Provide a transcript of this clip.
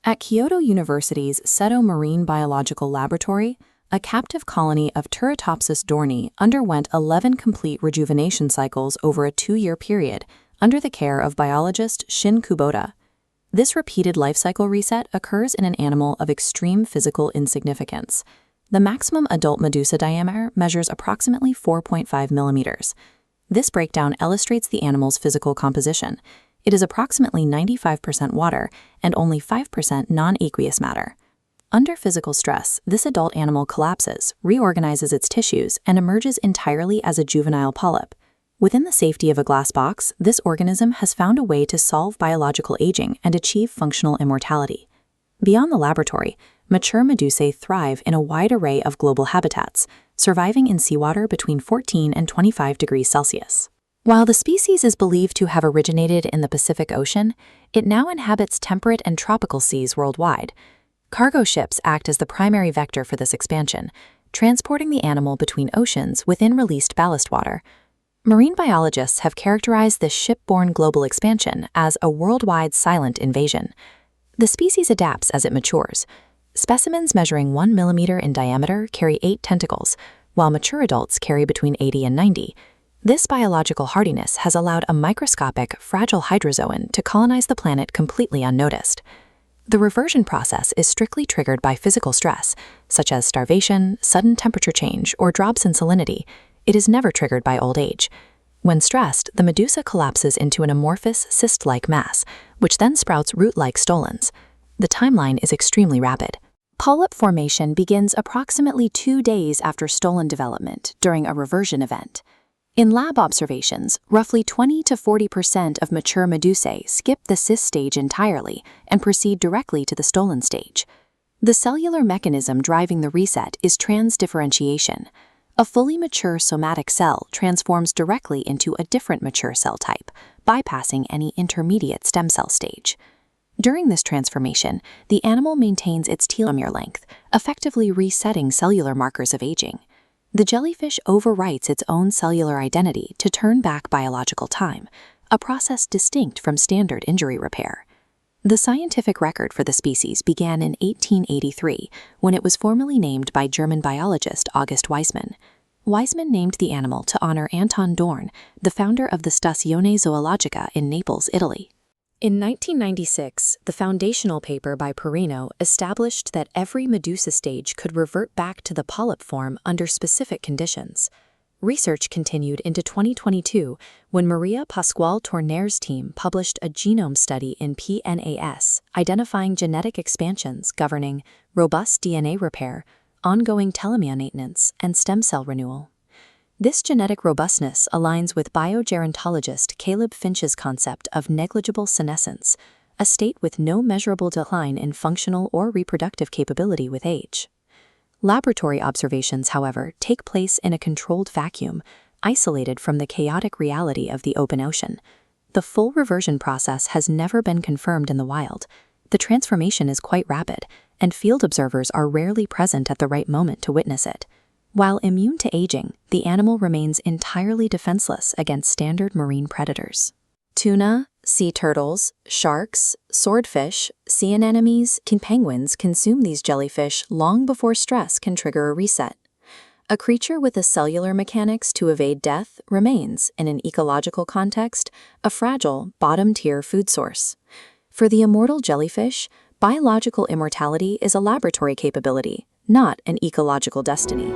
At Kyoto University's Seto Marine Biological Laboratory, a captive colony of Turritopsis dohrnii underwent 11 complete rejuvenation cycles over a 2-year period under the care of biologist Shin Kubota. This repeated life cycle reset occurs in an animal of extreme physical insignificance. The maximum adult medusa diameter measures approximately 4.5 millimeters. This breakdown illustrates the animal's physical composition. It is approximately 95% water and only 5% non-aqueous matter. Under physical stress, this adult animal collapses, reorganizes its tissues, and emerges entirely as a juvenile polyp. Within the safety of a glass box, this organism has found a way to solve biological aging and achieve functional immortality. Beyond the laboratory, mature medusae thrive in a wide array of global habitats, surviving in seawater between 14 and 25 degrees Celsius. While the species is believed to have originated in the Pacific Ocean, it now inhabits temperate and tropical seas worldwide. Cargo ships act as the primary vector for this expansion, transporting the animal between oceans within released ballast water. Marine biologists have characterized this ship-borne global expansion as a worldwide silent invasion. The species adapts as it matures. Specimens measuring 1 millimeter in diameter carry 8 tentacles, while mature adults carry between 80 and 90. This biological hardiness has allowed a microscopic, fragile hydrozoan to colonize the planet completely unnoticed. The reversion process is strictly triggered by physical stress, such as starvation, sudden temperature change, or drops in salinity. It is never triggered by old age. When stressed, the medusa collapses into an amorphous, cyst-like mass, which then sprouts root-like stolons. The timeline is extremely rapid. Polyp formation begins approximately 2 days after stolon development during a reversion event. In lab observations, roughly 20 to 40% of mature medusae skip the cyst stage entirely and proceed directly to the stolon stage. The cellular mechanism driving the reset is transdifferentiation. A fully mature somatic cell transforms directly into a different mature cell type, bypassing any intermediate stem cell stage. During this transformation, the animal maintains its telomere length, effectively resetting cellular markers of aging. The jellyfish overwrites its own cellular identity to turn back biological time, a process distinct from standard injury repair. The scientific record for the species began in 1883, when it was formally named by German biologist August Weismann. Weismann named the animal to honor Anton Dohrn, the founder of the Stazione Zoologica in Naples, Italy. In 1996, the foundational paper by Piraino established that every medusa stage could revert back to the polyp form under specific conditions. Research continued into 2022 when Maria Pascual-Torner's team published a genome study in PNAS identifying genetic expansions governing robust DNA repair, ongoing telomere maintenance, and stem cell renewal. This genetic robustness aligns with biogerontologist Caleb Finch's concept of negligible senescence, a state with no measurable decline in functional or reproductive capability with age. Laboratory observations, however, take place in a controlled vacuum, isolated from the chaotic reality of the open ocean. The full reversion process has never been confirmed in the wild. The transformation is quite rapid, and field observers are rarely present at the right moment to witness it. While immune to aging, the animal remains entirely defenseless against standard marine predators. Tuna, sea turtles, sharks, swordfish, sea anemones, and penguins consume these jellyfish long before stress can trigger a reset. A creature with the cellular mechanics to evade death remains, in an ecological context, a fragile, bottom-tier food source. For the immortal jellyfish, biological immortality is a laboratory capability, not an ecological destiny.